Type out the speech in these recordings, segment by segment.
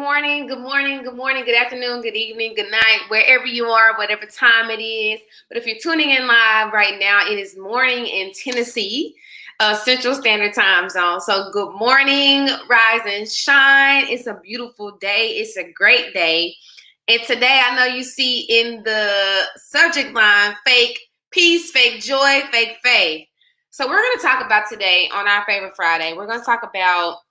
good morning, good morning, good afternoon, good evening, good night, wherever you are, whatever time it is. But if you're tuning in live right now, it is morning in Tennessee, Central Standard Time Zone. So good morning, rise and shine. It's a beautiful day. It's a great day. And today I know you see in the subject line, fake peace, fake joy, fake faith. So we're going to talk about today on our favorite Friday. We're going to talk about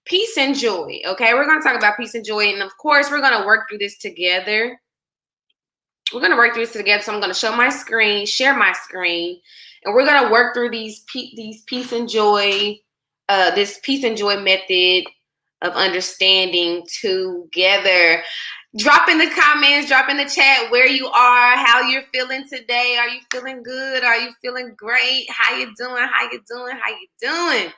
peace and joy. Okay, we're going to talk about peace and joy, and of course we're going to work through this together. So I'm going to show my screen, share my screen, and we're going to work through these peace and joy, this peace and joy method of understanding together. Drop in the comments, drop in the chat where you are, how you're feeling today. Are you feeling good? Are you feeling great? How you doing? How you doing? How you doing?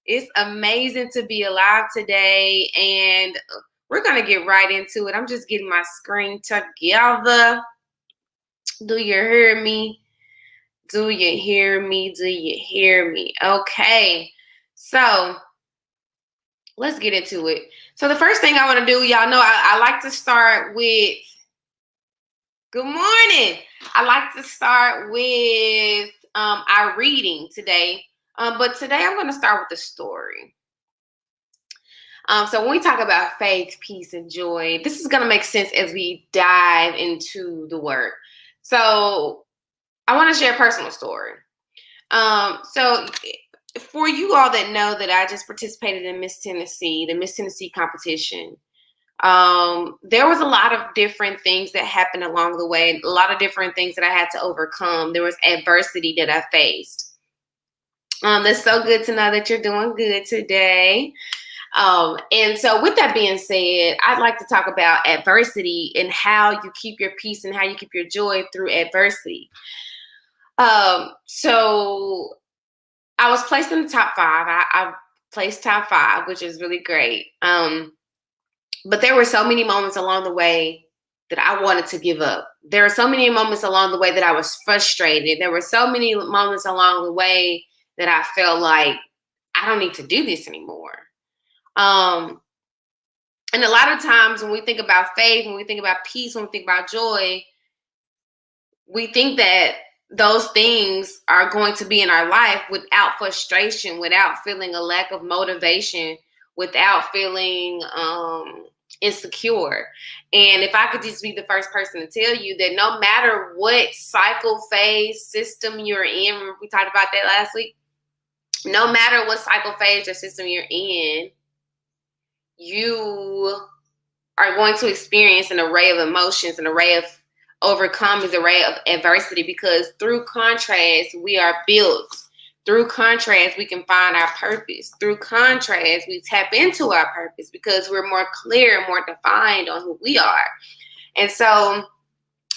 It's amazing to be alive today, and we're going to get right into it. I'm just getting my screen together. Do you hear me? Do you hear me? Do you hear me? Okay, so let's get into it. So the first thing I want to do, y'all know I like to start with good morning. I like to start with our reading today. But today I'm going to start with the story. So when we talk about faith, peace, and joy, this is going to make sense as we dive into the word. So I want to share a personal story. So for you all that know that I just participated in the Miss Tennessee competition, there was a lot of different things that happened along the way, a lot of different things that I had to overcome. There was adversity that I faced. That's so good to know that you're doing good today. And so with that being said, I'd like to talk about adversity and how you keep your peace and how you keep your joy through adversity. So I was placed in the top 5. I placed top 5, which is really great. But there were so many moments along the way that I wanted to give up. There were so many moments along the way that I was frustrated. There were so many moments along the way that I felt like I don't need to do this anymore. And a lot of times when we think about faith, when we think about peace, when we think about joy, we think that those things are going to be in our life without frustration, without feeling a lack of motivation, without feeling insecure. And if I could just be the first person to tell you that no matter what cycle, phase, system you're in, remember we talked about that last week, no matter what cycle, phase, or system you're in, you are going to experience an array of emotions, an array of overcomings, an array of adversity, because through contrast, we are built. Through contrast, we can find our purpose. Through contrast, we tap into our purpose because we're more clear, more defined on who we are. And so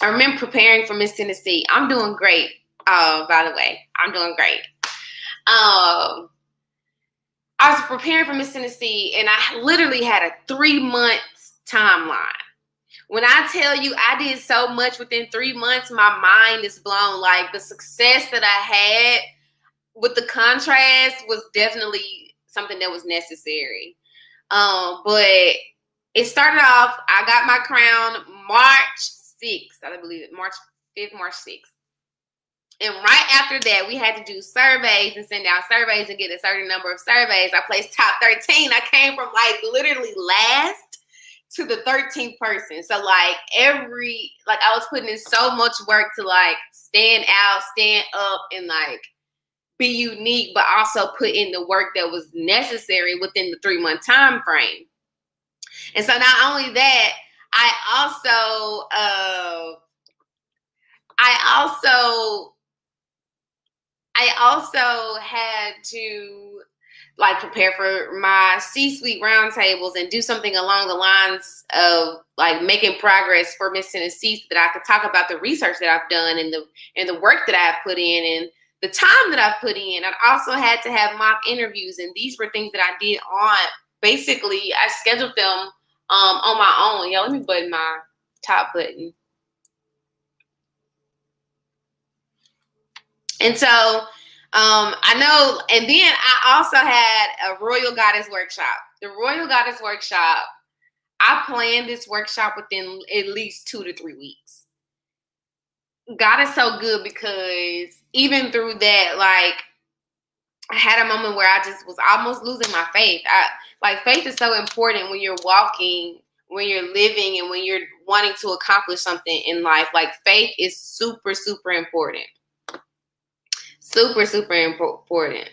I remember preparing for Miss Tennessee. I'm doing great, by the way. I'm doing great. I was preparing for Miss Tennessee, and I literally had a 3-month timeline. When I tell you I did so much within 3 months, my mind is blown. Like, the success that I had with the contrast was definitely something that was necessary. But it started off, I got my crown March 6th. I believe it, March 5th, March 6th. And right after that, we had to do surveys and send out surveys and get a certain number of surveys. I placed top 13. I came from like literally last to the 13th person. So like I was putting in so much work to like stand out, stand up, and like be unique, but also put in the work that was necessary within the 3-month time frame. And so not only that, I also had to like prepare for my C-suite roundtables and do something along the lines of like making progress for Miss Tennessee so that I could talk about the research that I've done and the work that I've put in and the time that I've put in. I also had to have mock interviews, and these were things that I did on, basically I scheduled them on my own. Yo, let me button my top button. And so I know, and then I also had a Royal Goddess workshop. the Royal Goddess Workshop, I planned this workshop within at least 2 to 3 weeks. God is so good because even through that, like, I had a moment where I just was almost losing my faith. Faith is so important when you're walking, when you're living, and when you're wanting to accomplish something in life. Like, faith is super, super important. Super, super important.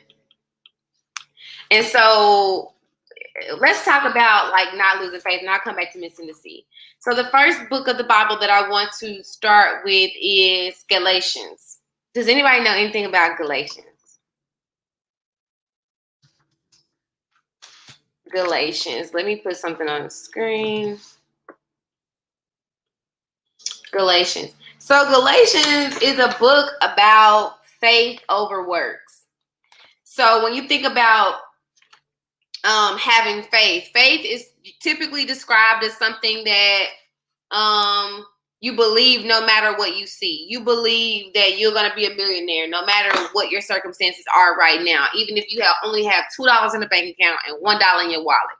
And so let's talk about, like, not losing faith, and I'll come back to Miss Tennessee. So the first book of the Bible that I want to start with is Galatians. Does anybody know anything about Galatians? Galatians. Let me put something on the screen. Galatians. So Galatians is a book about faith over works. So when you think about having faith, faith is typically described as something that you believe no matter what you see. You believe that you're going to be a millionaire no matter what your circumstances are right now. Even if you only have $2 in the bank account and $1 in your wallet.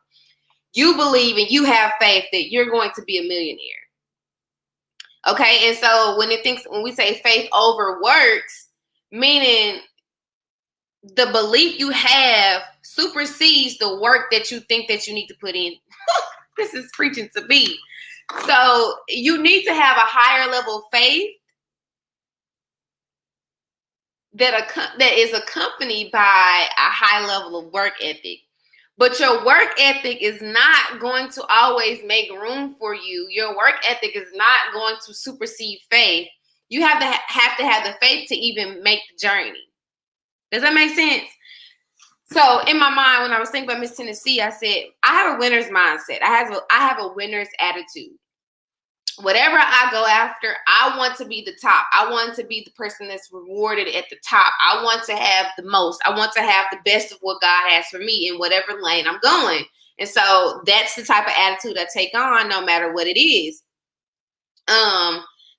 You believe and you have faith that you're going to be a millionaire. Okay, and so when we say faith over works, meaning the belief you have supersedes the work that you think that you need to put in. This is preaching to me. So you need to have a higher level of faith that is accompanied by a high level of work ethic. But your work ethic is not going to always make room for you. Your work ethic is not going to supersede faith. You have to have the faith to even make the journey. Does that make sense? So in my mind, when I was thinking about Miss Tennessee, I said, I have a winner's mindset. I have a winner's attitude. Whatever I go after, I want to be the top. I want to be the person that's rewarded at the top. I want to have the most. I want to have the best of what God has for me in whatever lane I'm going. And so that's the type of attitude I take on no matter what it is.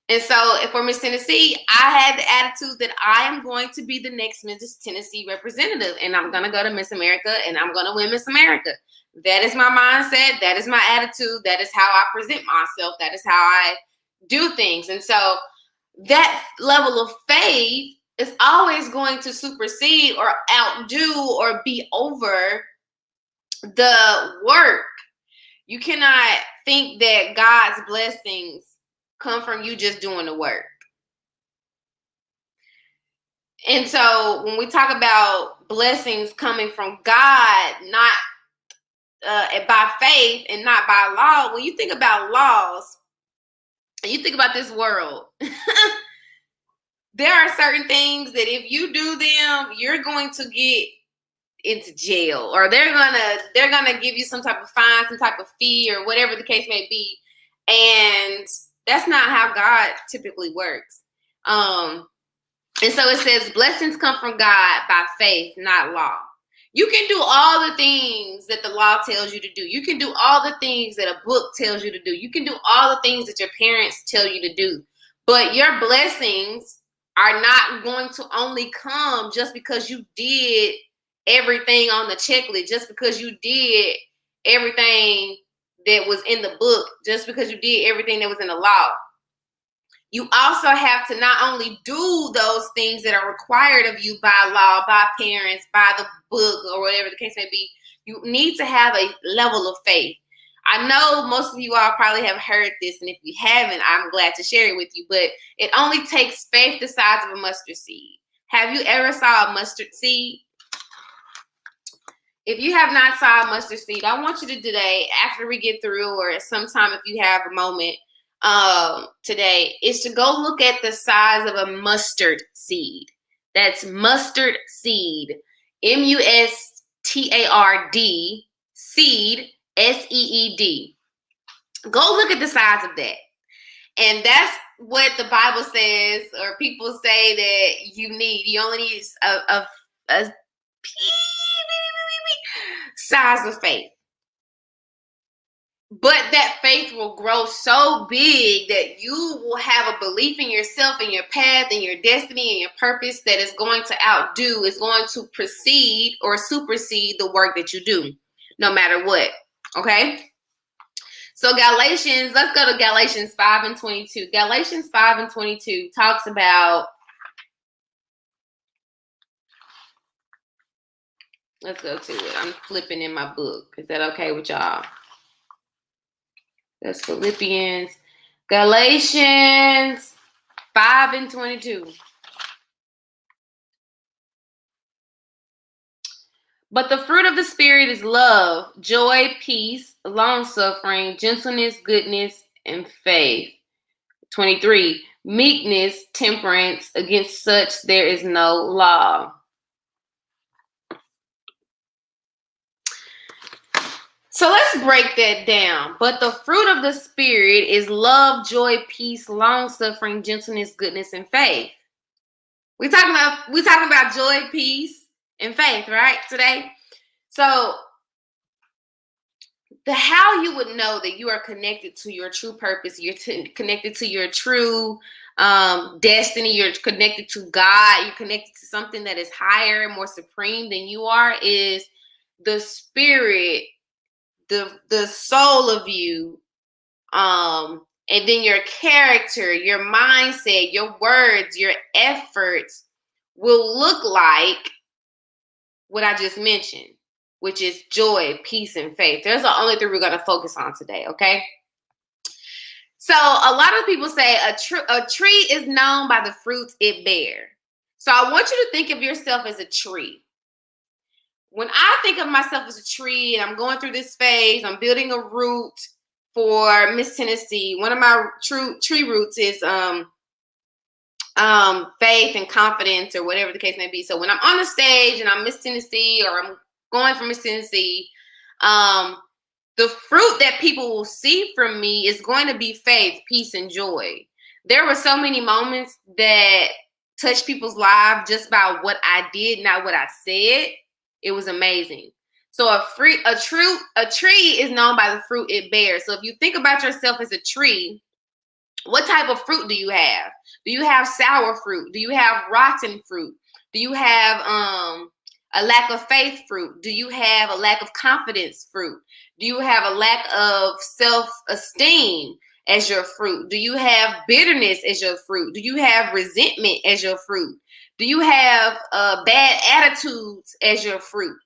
And so for Miss Tennessee, I had the attitude that I am going to be the next Miss Tennessee representative, and I'm going to go to Miss America, and I'm going to win Miss America. That is my mindset. That is my attitude. That is how I present myself. That is how I do things. And so that level of faith is always going to supersede or outdo or be over the work. You cannot think that God's blessings come from you just doing the work. And so when we talk about blessings coming from God, not by faith and not by law, when you think about laws and you think about this world, there are certain things that if you do them, you're going to get into jail, or they're gonna give you some type of fine, some type of fee, or whatever the case may be. And that's not how God typically works. And so it says blessings come from God by faith, not law. You can do all the things that the law tells you to do. You can do all the things that a book tells you to do. You can do all the things that your parents tell you to do. But your blessings are not going to only come just because you did everything on the checklist, just because you did everything that was in the book, just because you did everything that was in the law. You also have to not only do those things that are required of you by law, by parents, by the book, or whatever the case may be. You need to have a level of faith. I know most of you all probably have heard this, and if you haven't, I'm glad to share it with you, but it only takes faith the size of a mustard seed. Have you ever saw a mustard seed? If you have not saw a mustard seed, I want you to today, after we get through, or sometime if you have a moment today, is to go look at the size of a mustard seed. That's mustard seed. MUSTARD seed, SEED. Go look at the size of that. And that's what the Bible says, or people say that you need. You only need a size of faith. But that faith will grow so big that you will have a belief in yourself and your path and your destiny and your purpose that is going to outdo, is going to precede or supersede the work that you do. no matter what. Okay? So Galatians, let's go to Galatians 5 and 22. Galatians 5 and 22 talks about, let's go to it. I'm flipping in my book. Is that okay with y'all? That's Philippians. Galatians 5 and 22. But the fruit of the Spirit is love, joy, peace, long-suffering, gentleness, goodness, and faith. 23. Meekness, temperance, against such there is no law. So let's break that down. But the fruit of the Spirit is love, joy, peace, long-suffering, gentleness, goodness, and faith. We're talking about joy, peace, and faith, right? Today. So how you would know that you are connected to your true purpose, you're connected to your true destiny, you're connected to God, you're connected to something that is higher and more supreme than you are, is the spirit, the soul of you, and then your character, your mindset, your words, your efforts will look like what I just mentioned, which is joy, peace, and faith. There's the only three we're going to focus on today, okay? So a lot of people say a tree is known by the fruits it bears. So I want you to think of yourself as a tree. When I think of myself as a tree and I'm going through this phase, I'm building a root for Miss Tennessee. One of my tree roots is faith and confidence, or whatever the case may be. So when I'm on the stage and I'm Miss Tennessee, or I'm going for Miss Tennessee, the fruit that people will see from me is going to be faith, peace, and joy. There were so many moments that touched people's lives just by what I did, not what I said. It was amazing. So a tree is known by the fruit it bears. So if you think about yourself as a tree, what type of fruit do you have? Do you have sour fruit? Do you have rotten fruit? Do you have a lack of faith fruit? Do you have a lack of confidence fruit? Do you have a lack of self-esteem as your fruit? Do you have bitterness as your fruit? Do you have resentment as your fruit? Do you have bad attitudes as your fruit?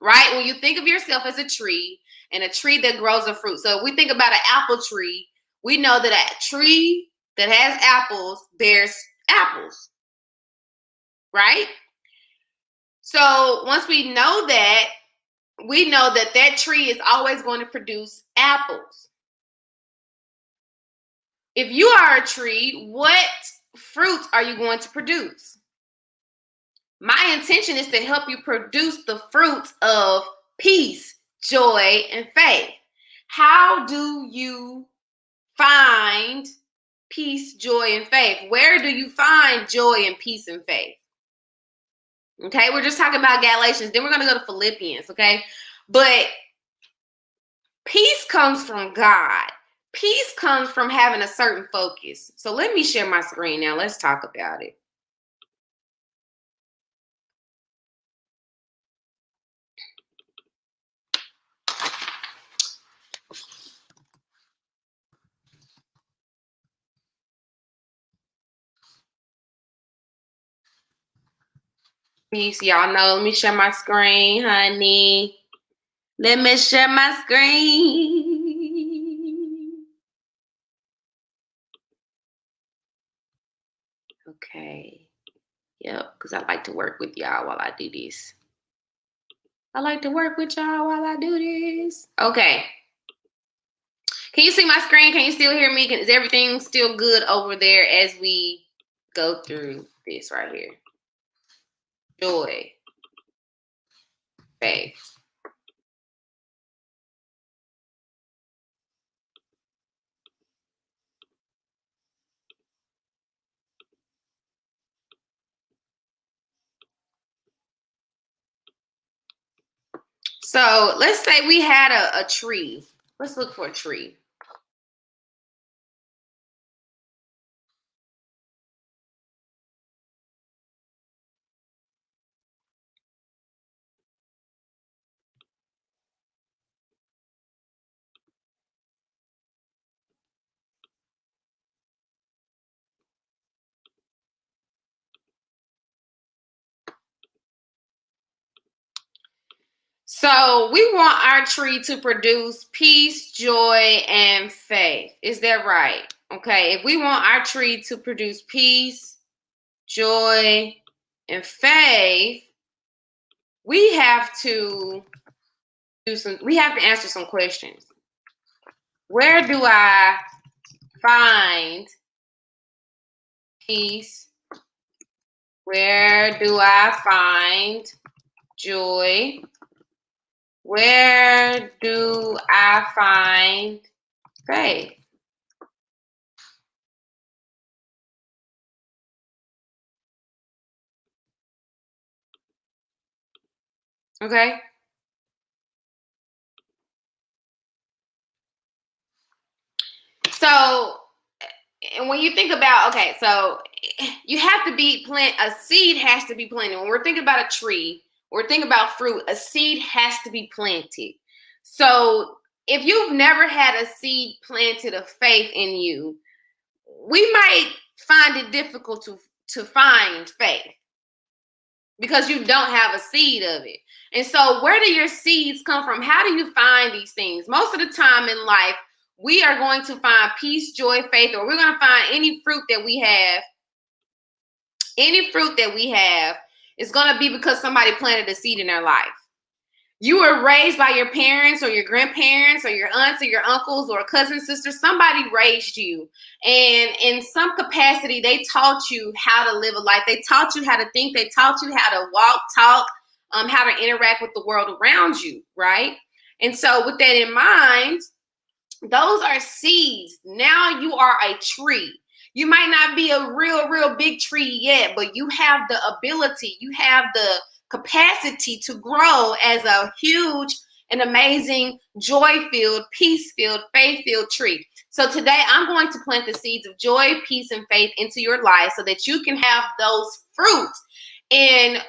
Right? When you think of yourself as a tree, and a tree that grows a fruit. So if we think about an apple tree, we know that a tree that has apples bears apples, right? So once we know that, we know that that tree is always going to produce apples. If you are a tree, what fruits are you going to produce? My intention is to help you produce the fruits of peace, joy, and faith. How do you find peace, joy, and faith? Where do you find joy and peace and faith? Okay, we're just talking about Galatians. Then we're going to go to Philippians, okay? But peace comes from God. Peace comes from having a certain focus. So let me share my screen now. Let's talk about it. Peace, y'all know. Let me share my screen, honey. Let me share my screen. Okay. Yep, because I like to work with y'all while I do this. I like to work with y'all while I do this. Okay. Can you see my screen? Can you still hear me? Is everything still good over there as we go through this right here? Joy. Faith. So let's say we had a tree. Let's look for a tree. So we want our tree to produce peace, joy, and faith. Is that right? Okay. If we want our tree to produce peace, joy, and faith, we have to answer some questions. Where do I find peace? Where do I find joy? Where do I find faith? Okay. So, and when you think about, okay, so you have to a seed has to be planted. When we're thinking about a tree, we're thinking about fruit, a seed has to be planted. So if you've never had a seed planted of faith in you, we might find it difficult to find faith because you don't have a seed of it. And so where do your seeds come from? How do you find these things? Most of the time in life, we are going to find peace, joy, faith, or we're going to find any fruit that we have. Any fruit that we have is going to be because somebody planted a seed in their life. You were raised by your parents or your grandparents or your aunts or your uncles or cousins, sisters. Somebody raised you. And in some capacity, they taught you how to live a life. They taught you how to think. They taught you how to walk, talk, how to interact with the world around you, right? And so with that in mind, those are seeds. Now you are a tree. You might not be a real big tree yet, but you have the ability, you have the capacity to grow as a huge and amazing, joy-filled, peace-filled, faith-filled tree. So today I'm going to plant the seeds of joy, peace, and faith into your life so that you can have those fruits. And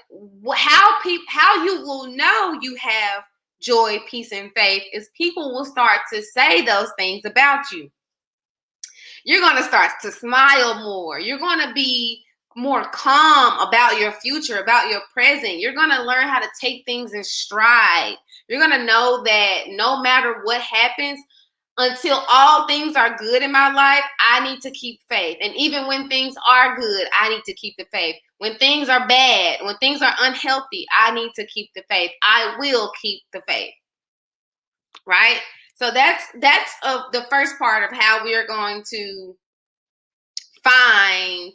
how you will know you have joy, peace, and faith is people will start to say those things about you. You're going to start to smile more. You're going to be more calm about your future, about your present. You're going to learn how to take things in stride. You're going to know that no matter what happens, until all things are good in my life, I need to keep faith. And even when things are good, I need to keep the faith. When things are bad, when things are unhealthy, I need to keep the faith. I will keep the faith. Right? So that's the first part of how we are going to find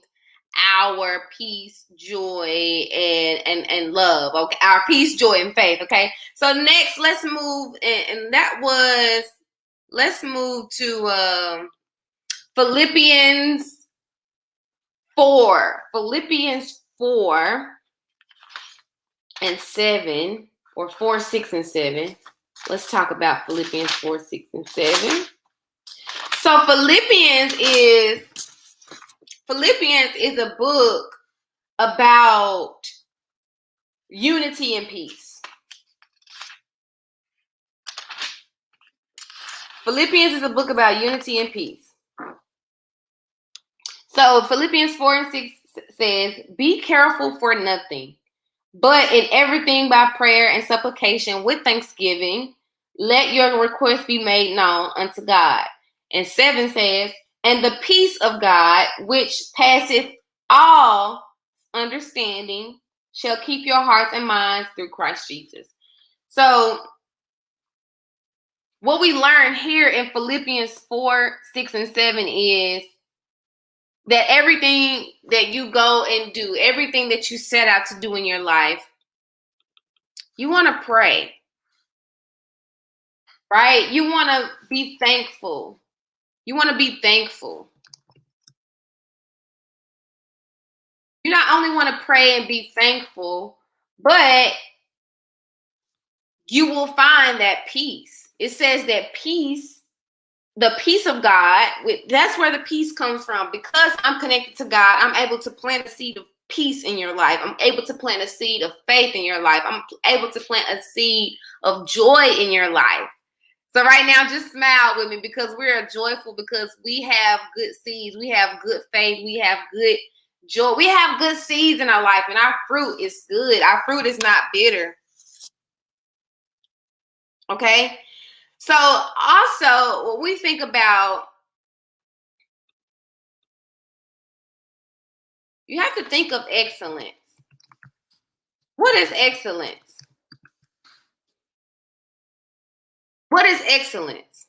our peace, joy, and love. Okay, our peace, joy, and faith. Okay. So next, let's move, let's move to Philippians 4. Philippians 4 and 7, or 4, 6, and 7. Let's talk about Philippians 4, 6, and 7. So Philippians is a book about unity and peace. Philippians is a book about unity and peace. So Philippians 4 and 6 says, "Be careful for nothing, but in everything by prayer and supplication with thanksgiving, let your requests be made known unto God." And 7 says, "And the peace of God, which passeth all understanding, shall keep your hearts and minds through Christ Jesus." So what we learn here in Philippians 4, 6, and 7 is that everything that you go and do, everything that you set out to do in your life, you want to pray, right? You want to be thankful. You want to be thankful. You not only want to pray and be thankful, but you will find that peace. It says that peace, the peace of God, that's where the peace comes from. Because I'm connected to God, I'm able to plant a seed of peace in your life. I'm able to plant a seed of faith in your life. I'm able to plant a seed of joy in your life. So right now, just smile with me because we're joyful, because we have good seeds. We have good faith. We have good joy. We have good seeds in our life, and our fruit is good. Our fruit is not bitter. Okay. So also when we think about, you have to think of excellence. What is excellence? What is excellence?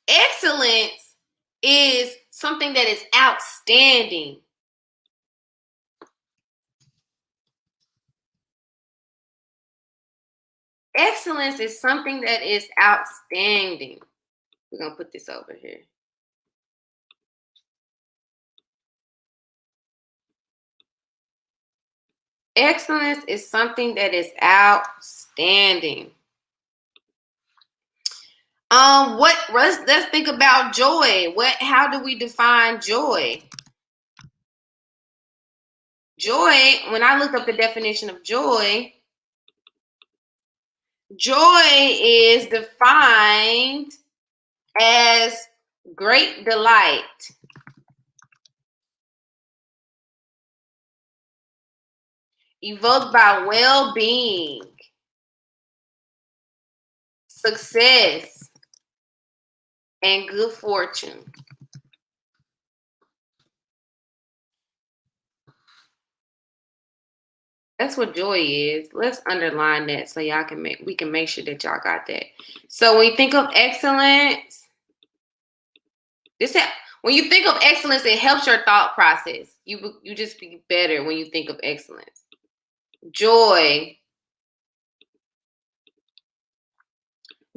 Excellence is something that is outstanding. Excellence is something that is outstanding. We're going to put this over here. Excellence is something that is outstanding. Let's think about joy. How do we define joy? Joy, when I looked up the definition of joy, joy is defined as great delight, evoked by well-being, success, and good fortune. That's what joy is. Let's underline that so we can make sure that y'all got that. So when you think of excellence, when you think of excellence, it helps your thought process. You just be better when you think of excellence. Joy.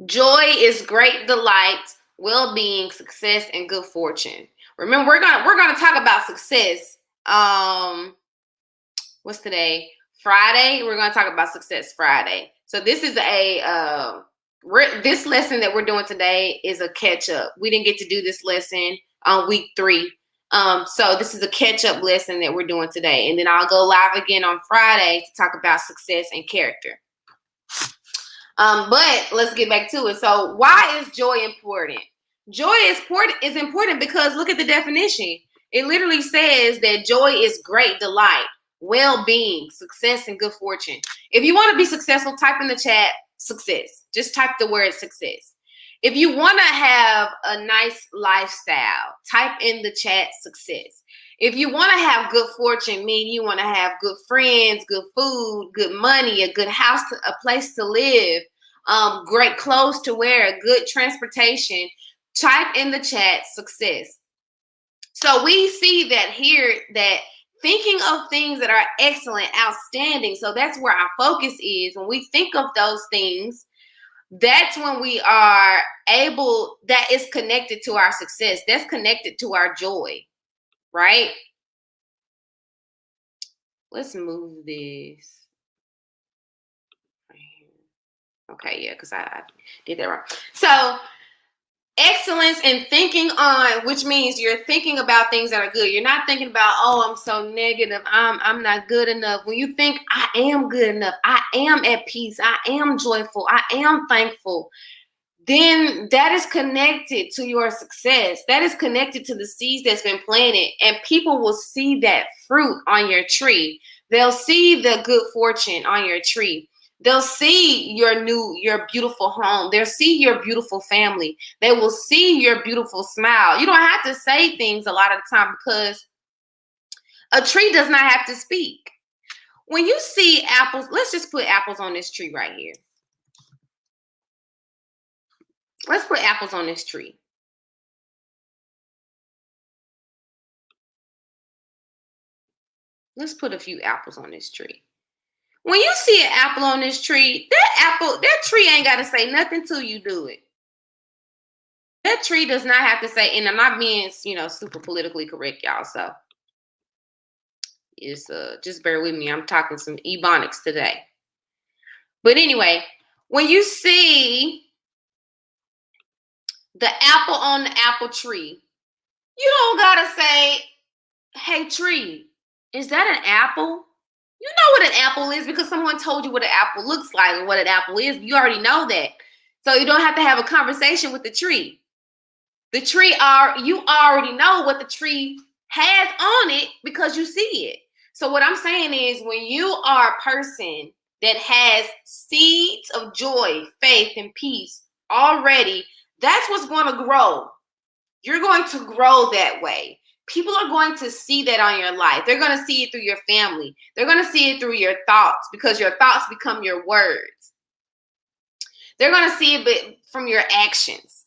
Joy is great delight, well-being, success, and good fortune. Remember, we're gonna talk about success. What's today? Friday. We're gonna talk about success Friday. So this is this lesson that we're doing today is a catch up. We didn't get to do this lesson on week 3. So this is a catch up lesson that we're doing today, and then I'll go live again on Friday to talk about success and character. But let's get back to it. So why is joy important? Joy is important because look at the definition. It literally says that joy is great delight, well-being, success, and good fortune. If you want to be successful, type in the chat success. Just type the word success. If you want to have a nice lifestyle, type in the chat success. If you want to have good fortune, meaning you want to have good friends, good food, good money, a good house, a place to live, great clothes to wear, good transportation, type in the chat success. So we see that here that thinking of things that are excellent, outstanding. So that's where our focus is. When we think of those things, that's when we are able, that is connected to our success. That's connected to our joy, right? Let's move this. Okay, yeah, because I did that wrong. So excellence in thinking on, which means you're thinking about things that are good. You're not thinking about, oh, I'm so negative, I'm not good enough. When you think I am good enough, I am at peace, I am joyful, I am thankful, then that is connected to your success. That is connected to the seeds that's been planted, and people will see that fruit on your tree. They'll see the good fortune on your tree. They'll see your beautiful home. They'll see your beautiful family. They will see your beautiful smile. You don't have to say things a lot of the time because a tree does not have to speak. When you see apples, let's just put apples on this tree right here. Let's put apples on this tree. Let's put a few apples on this tree. When you see an apple on this tree, that tree ain't got to say nothing to you, do it? That tree does not have to say, and I'm not being, super politically correct, y'all. So it's just bear with me. I'm talking some ebonics today. But anyway, when you see the apple on the apple tree, you don't gotta say, "Hey tree, is that an apple?" You know what an apple is because someone told you what an apple looks like or what an apple is. You already know that. So you don't have to have a conversation with the tree. The tree you already know what the tree has on it because you see it. So what I'm saying is when you are a person that has seeds of joy, faith, and peace already, that's what's going to grow. You're going to grow that way. People are going to see that on your life. They're going to see it through your family. They're going to see it through your thoughts, because your thoughts become your words. They're going to see it from your actions,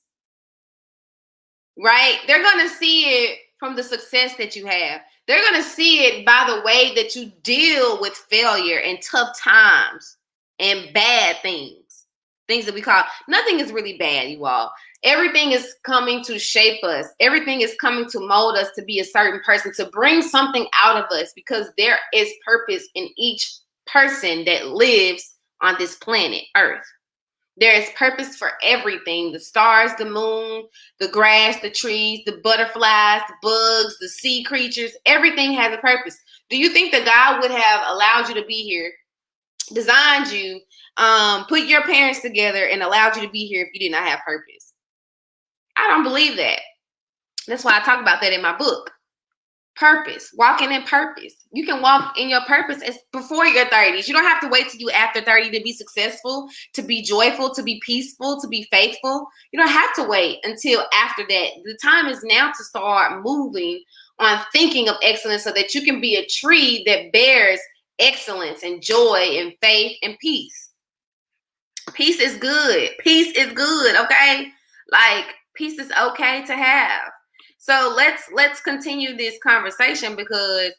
right? They're going to see it from the success that you have. They're going to see it by the way that you deal with failure and tough times and bad things. Things that we call, nothing is really bad, you all. Everything is coming to shape us. Everything is coming to mold us to be a certain person, to bring something out of us, because there is purpose in each person that lives on this planet Earth. There is purpose for everything: the stars, the moon, the grass, the trees, the butterflies, the bugs, the sea creatures. Everything has a purpose. Do you think that God would have allowed you to be here, designed you, put your parents together, and allowed you to be here if you did not have purpose? I don't believe that. That's why I talk about that in my book. Purpose, walking in purpose. You can walk in your purpose as before your 30s. You don't have to wait till you after 30 to be successful, to be joyful, to be peaceful, to be faithful. You don't have to wait until after that. The time is now to start moving on thinking of excellence, so that you can be a tree that bears excellence and joy and faith and peace. Peace is good. Peace is good, okay? Like, peace is okay to have. So let's continue this conversation, because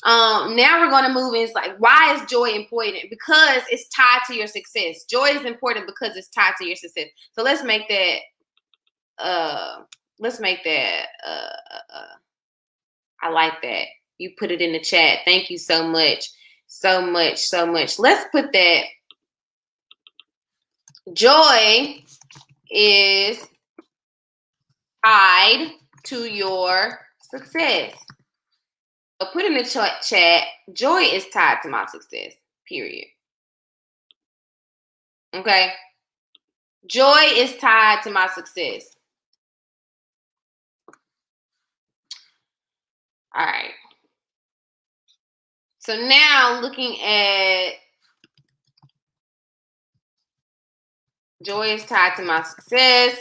now we're going to move in. It's like, why is joy important? Because it's tied to your success. Joy is important because it's tied to your success. So let's make that I like that. You put it in the chat. Thank you so much. So much. Let's put that. Joy is tied to your success. So put in the chat, joy is tied to my success, period. Okay? Joy is tied to my success. All right. So now looking at joy is tied to my success.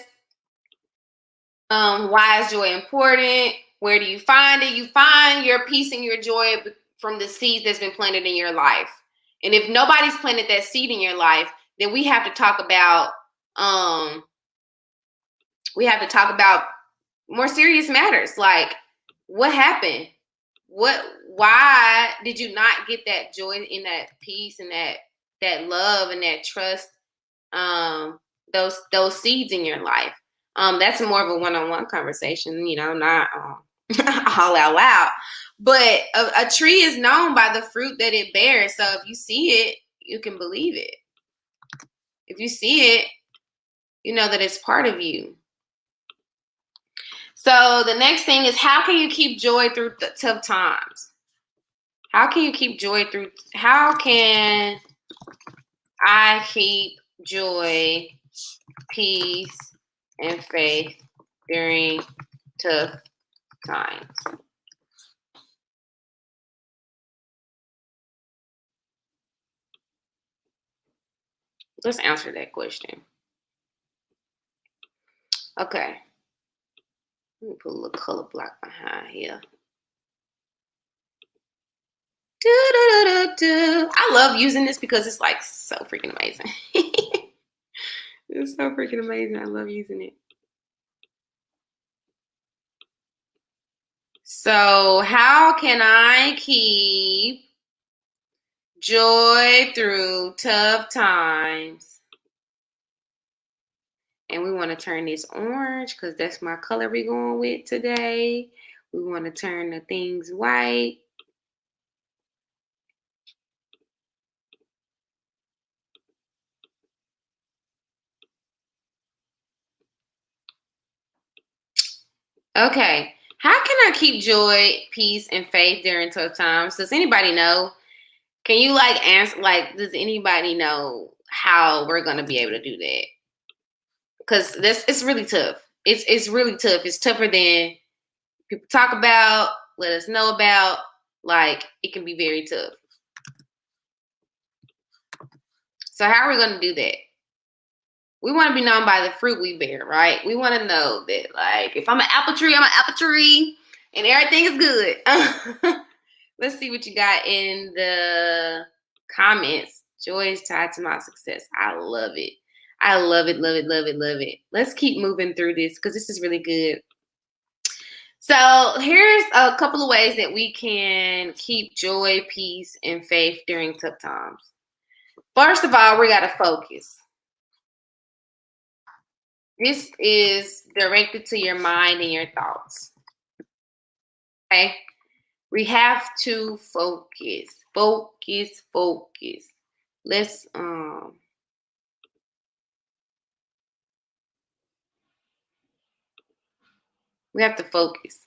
Why is joy important? Where do you find it? You find your peace and your joy from the seed that's been planted in your life. And if nobody's planted that seed in your life, then we have to talk about more serious matters. Like, what happened? Why did you not get that joy and that peace and that love and that trust? Those seeds in your life. That's more of a one-on-one conversation, not all out loud. But a tree is known by the fruit that it bears. So if you see it, you can believe it. If you see it, you know that it's part of you. So the next thing is, how can you keep joy through the tough times? How can I keep joy, peace, and faith during tough times? Let's answer that question. Okay. Let me put a little color block behind here. I love using this because it's like so freaking amazing. It's so freaking amazing. I love using it. So, how can I keep joy through tough times? And we want to turn this orange because that's my color we're going with today. We want to turn the things white. Okay. How can I keep joy, peace, and faith during tough times? Does anybody know? Can you answer, does anybody know how we're going to be able to do that? Because it's really tough. It's really tough. It's tougher than people talk about, let us know about. It can be very tough. So how are we going to do that? We want to be known by the fruit we bear, right? We want to know that, like, if I'm an apple tree, I'm an apple tree, and everything is good. Let's see what you got in the comments. Joy is tied to my success. I love it. I love it, love it, love it, love it. Let's keep moving through this because this is really good. So here's a couple of ways that we can keep joy, peace, and faith during tough times. First of all, we got to focus. This is directed to your mind and your thoughts. Okay? We have to focus. Focus, focus. Let's we have to focus.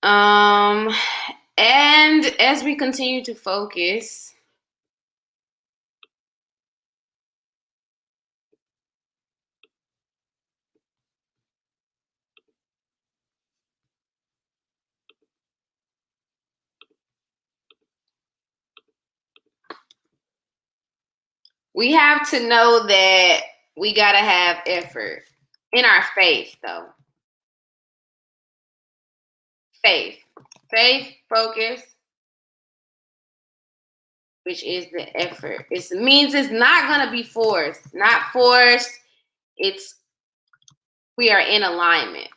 And as we continue to focus, we have to know that we got to have effort in our faith, though. Faith, focus, which is the effort. It means it's not going to be forced. Not forced. It's we are in alignment.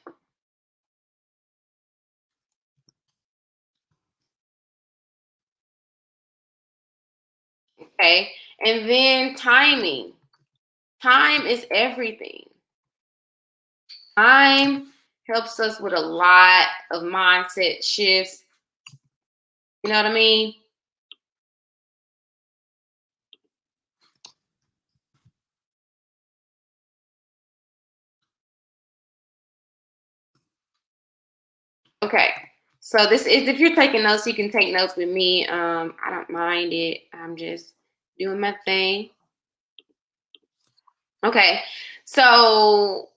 Okay. And then timing. Time is everything. Time helps us with a lot of mindset shifts. You know what I mean? Okay. So this is, if you're taking notes, you can take notes with me. I don't mind it. I'm just doing my thing. Okay. So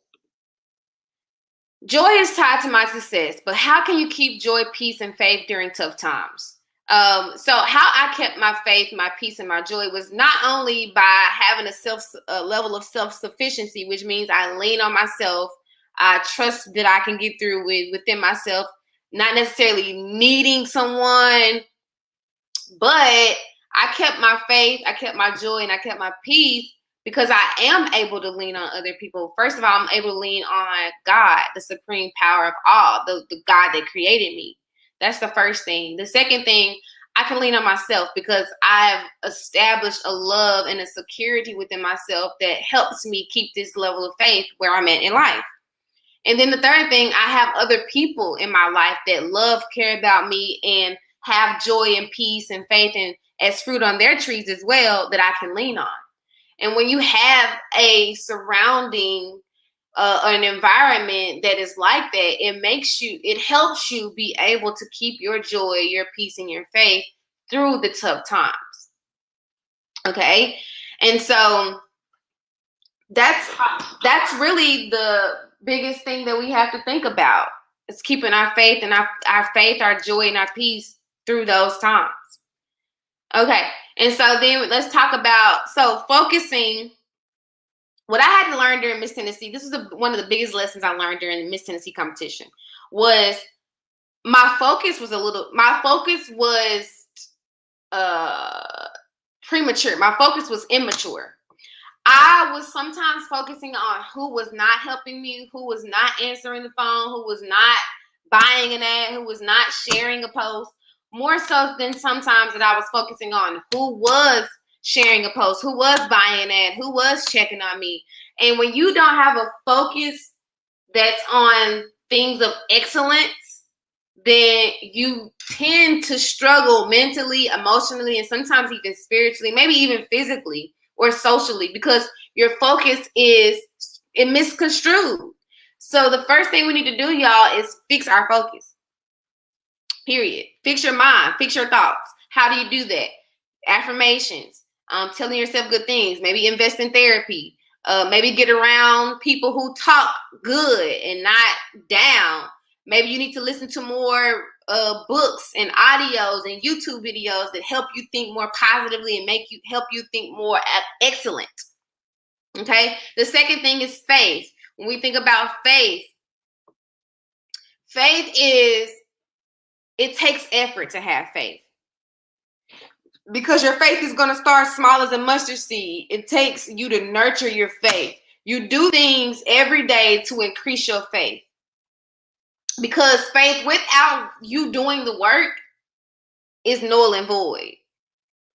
joy is tied to my success, but how can you keep joy, peace, and faith during tough times? So how I kept my faith, my peace, and my joy was not only by having a level of self-sufficiency, which means I lean on myself. I trust that I can get through within myself, not necessarily needing someone, but I kept my faith, I kept my joy, and I kept my peace because I am able to lean on other people. First of all, I'm able to lean on God, the supreme power of all, the God that created me. That's the first thing. The second thing, I can lean on myself because I've established a love and a security within myself that helps me keep this level of faith where I'm at in life. And then the third thing, I have other people in my life that love, care about me, and have joy and peace and faith and as fruit on their trees as well that I can lean on. And when you have a surrounding, an environment that is like that, it helps you be able to keep your joy, your peace, and your faith through the tough times. Okay. And so that's really the biggest thing that we have to think about. It's keeping our faith and our faith, our joy, and our peace through those times. Okay. And so then let's talk about, so focusing. What I had to learn during Miss Tennessee, this is one of the biggest lessons I learned during the Miss Tennessee competition, was my focus was premature. My focus was immature. I was sometimes focusing on who was not helping me, who was not answering the phone, who was not buying an ad, who was not sharing a post, more so than sometimes that I was focusing on who was sharing a post, who was buying an ad, who was checking on me. And when you don't have a focus that's on things of excellence, then you tend to struggle mentally, emotionally, and sometimes even spiritually, maybe even physically or socially, because your focus is misconstrued. So the first thing we need to do, y'all, is fix our focus. Period. Fix your mind. Fix your thoughts. How do you do that? Affirmations. Telling yourself good things. Maybe invest in therapy. Maybe get around people who talk good and not down. Maybe you need to listen to more books and audios and YouTube videos that help you think more positively and help you think more excellent. Okay. The second thing is faith. When we think about faith, it takes effort to have faith. Because your faith is going to start small as a mustard seed. It takes you to nurture your faith. You do things every day to increase your faith. Because faith without you doing the work is null and void.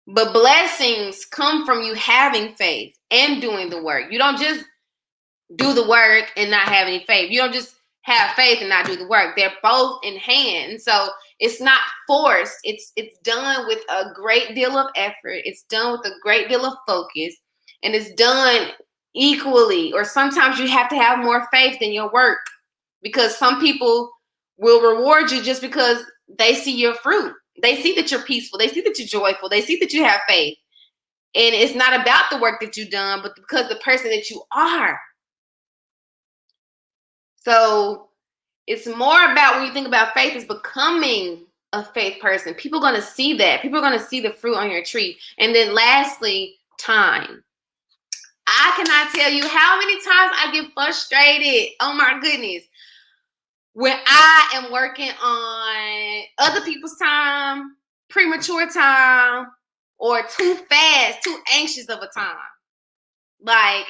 But blessings come from you having faith and doing the work. You don't just do the work and not have any faith. You don't just have faith and not do the work. They're both in hand. So it's not forced. It's done with a great deal of effort. It's done with a great deal of focus. And it's done equally. Or sometimes you have to have more faith than your work. Because some people will reward you just because they see your fruit. They see that you're peaceful. They see that you're joyful. They see that you have faith. And it's not about the work that you've done, but because the person that you are. So it's more about, when you think about faith, is becoming a faith person. People are going to see that. People are going to see the fruit on your tree. And then lastly, time. I cannot tell you how many times I get frustrated. Oh my goodness. When I am working on other people's time, premature time, or too fast, too anxious of a time. Like,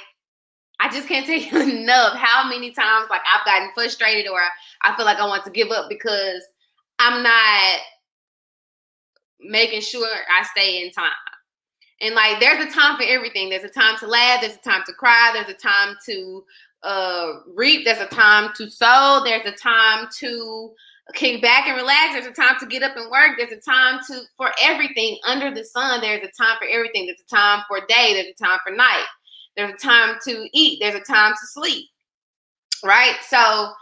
I just can't tell you enough how many times like I've gotten frustrated, or I feel like I want to give up because I'm not making sure I stay in time. And like, there's a time for everything. There's a time to laugh. There's a time to cry. There's a time to reap. There's a time to sow. There's a time to kick back and relax. There's a time to get up and work. There's a time for everything under the sun. There's a time for everything. There's a time for day. There's a time for night. There's a time to eat. There's a time to sleep. Right? So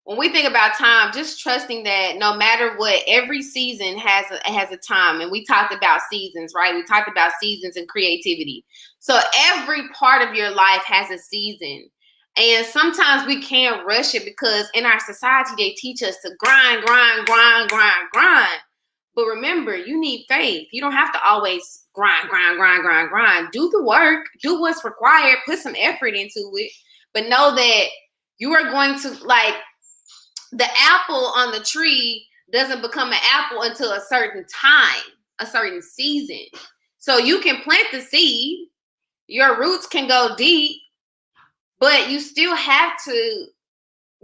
when we think about time, just trusting that no matter what, every season has a time. And we talked about seasons, right? We talked about seasons and creativity. So every part of your life has a season. And sometimes we can't rush it because in our society, they teach us to grind, grind, grind, grind, grind. But remember, you need faith. You don't have to always grind, grind, grind, grind, grind. Do the work. Do what's required. Put some effort into it. But know that you are going to, like, the apple on the tree doesn't become an apple until a certain time, a certain season. So you can plant the seed. Your roots can go deep. But you still have to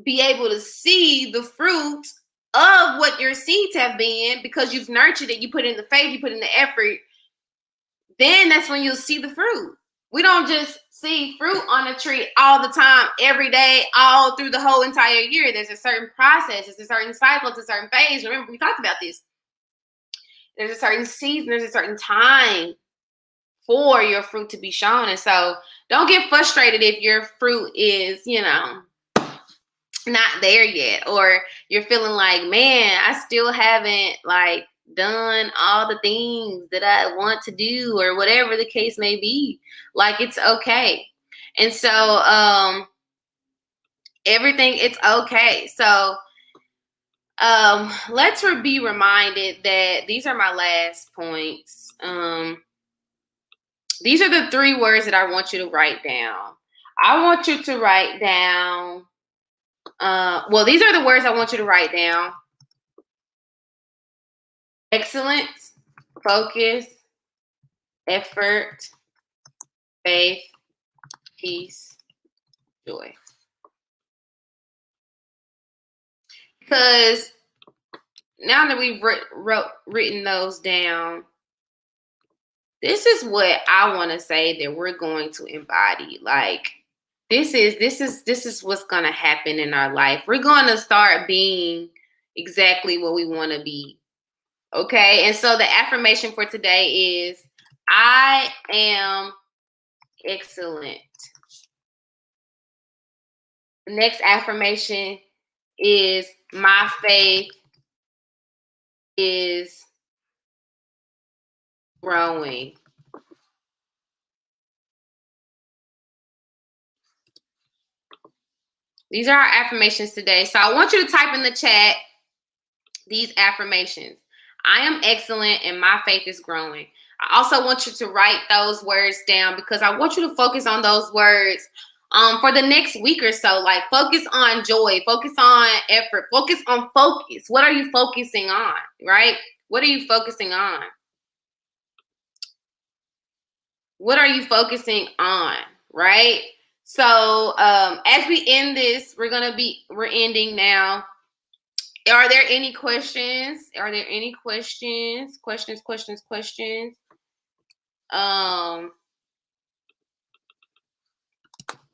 be able to see the fruit of what your seeds have been, because you've nurtured it. You put in the faith, you put in the effort. Then that's when you'll see the fruit. We don't just see fruit on a tree all the time, every day, all through the whole entire year. There's a certain process. There's a certain cycle. It's a certain phase. Remember, we talked about this. There's a certain season. There's a certain time for your fruit to be shown. And so don't get frustrated if your fruit is, not there yet, or you're feeling like, man, I still haven't like done all the things that I want to do, or whatever the case may be. Like, it's okay. And so it's okay. So let's be reminded that these are my last points. These are the 3 words that I want you to write down. I want you to write down, these are the words I want you to write down. Excellence, focus, effort, faith, peace, joy. Because now that we've written those down, this is what I want to say that we're going to embody. Like, this is what's going to happen in our life. We're going to start being exactly what we want to be. Okay? And so the affirmation for today is, I am excellent. The next affirmation is, my faith is growing. These are our affirmations today. So I want you to type in the chat these affirmations. I am excellent and my faith is growing. I also want you to write those words down because I want you to focus on those words for the next week or so. Like, focus on joy, focus on effort, focus on focus. What are you focusing on, right? What are you focusing on? What are you focusing on, right? So as we end this, we're ending now. Are there any questions? Are there any questions? Questions.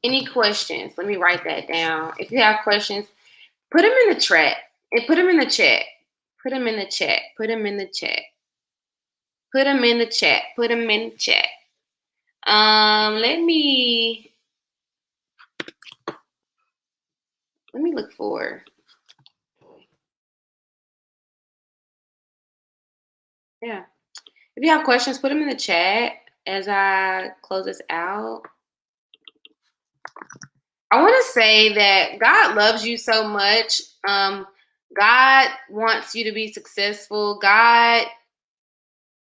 Any questions? Let me write that down. If you have questions, put them in the chat. And put them in the chat. Put them in the chat. Put them in the chat. Put them in the chat. Put them in the chat. Let me look for. Yeah. If you have questions, put them in the chat as I close this out. I want to say that God loves you so much. God wants you to be successful. God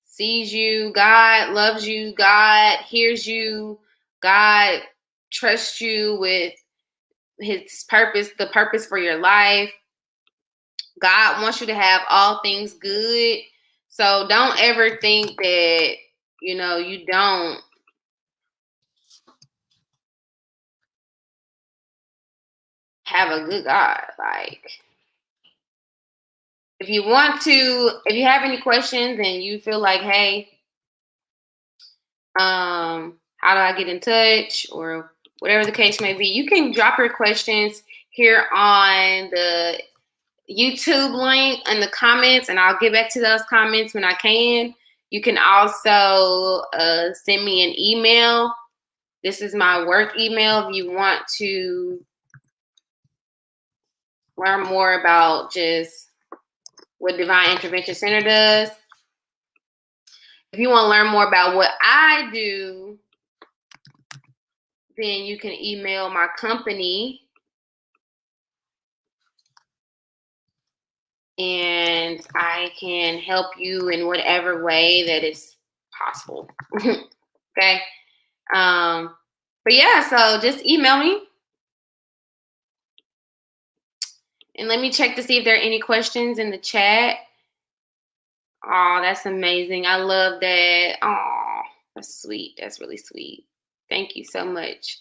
sees you. God loves you. God hears you. God trusts you with his purpose, the purpose for your life. God wants you to have all things good. So don't ever think that, you don't have a good God. Like, if you have any questions and you feel like, hey, how do I get in touch, or whatever the case may be, you can drop your questions here on the YouTube link in the comments, and I'll get back to those comments when I can. You can also send me an email. This is my work email if you want to learn more about just what Divine Intervention Center does. If you want to learn more about what I do, then you can email my company, and I can help you in whatever way that is possible. Okay. But yeah, so just email me. And let me check to see if there are any questions in the chat. Oh, that's amazing. I love that. Oh, that's sweet. That's really sweet. Thank you so much.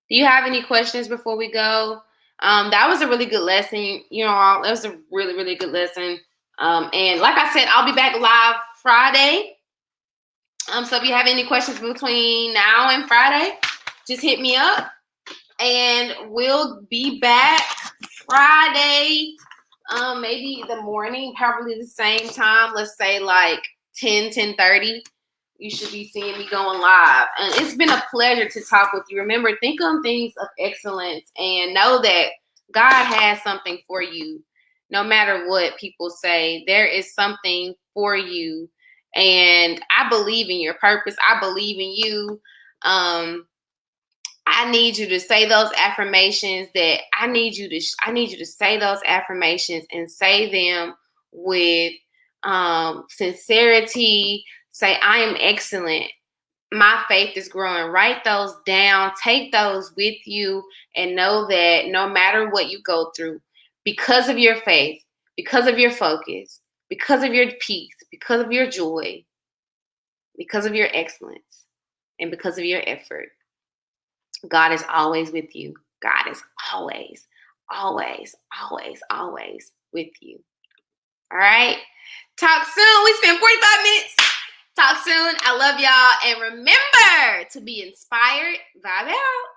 Do you have any questions before we go? That was a really good lesson. That was a really, really good lesson. And like I said, I'll be back live Friday. So if you have any questions between now and Friday, just hit me up. And we'll be back Friday, maybe the morning, probably the same time. Let's say like 10:30. You should be seeing me going live. And it's been a pleasure to talk with you. Remember, think on things of excellence and know that God has something for you. No matter what people say, there is something for you. And I believe in your purpose. I believe in you. I need you to say those affirmations I need you to say those affirmations and say them with sincerity. Say, I am excellent. My faith is growing. Write those down. Take those with you and know that no matter what you go through, because of your faith, because of your focus, because of your peace, because of your joy, because of your excellence, and because of your effort, God is always with you. God is always, always, always, always with you. All right? Talk soon. We spent 45 minutes. Talk soon. I love y'all. And remember to be inspired. Vibe out.